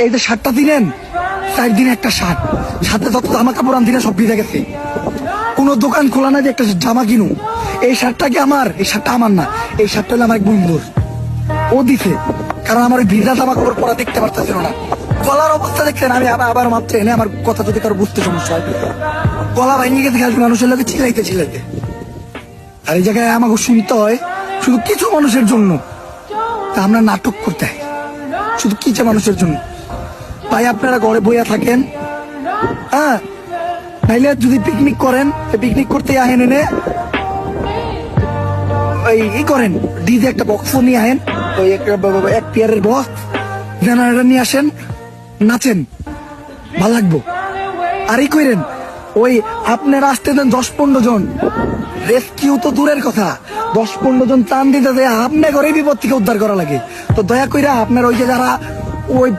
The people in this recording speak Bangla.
এই যে শার্টটা দিলেন, 4 দিনে একটা শার্ট, সাথে যত জামা কাপড় আন দিনে সব ভিজে গেছে। কোনো দোকান খোলা না যে একটা জামা কিনু। এই শার্টটা কি আমার? এই শার্টটা আমার না, এই শার্টটা হলো আমার এক বন্ধুর, ও দিছে। কারণ আমার ভিজা জামা কাপড় পরা দেখতে পারতেছিল না। গলার অবস্থা দেখছেন, আমি আবার মাত্র এনে আমার কথা যদি কারো বুঝতে সমস্যা হয়, গলা ভাঙিয়ে গেছে খালি মানুষের লোকে চিলাইতে চিলাইতে। আর এই জায়গায় আমাকে শুনতে হয় শুধু কিছু মানুষের জন্য, তা আমরা নাটক করতে হয় শুধু কিছু মানুষের জন্য। ভাই আপনারা ঘরে বইয়া থাকেন, হ্যাঁ, নাইলে যদি পিকনিক করেন, পিকনিক করতে আহেন, এনে এই করেন, ডিজে একটা বক্স নিয়ে আহেন, ওই এক পেয়ারের বক্স জেনারেটর নিয়ে আসেন, নাচেন, ভাল লাগবো। আর এই করেন, ওই আপনারা আসতে দেন 10-15 জন, রেস্কিউ তো দূরের কথা, 10-15 জন ত্রাণ দিতে যায়, আপনার ঘরে বিপদ থেকে উদ্ধার করা লাগে। তো দয়া কইরা আপনার ওই যে যারা ওই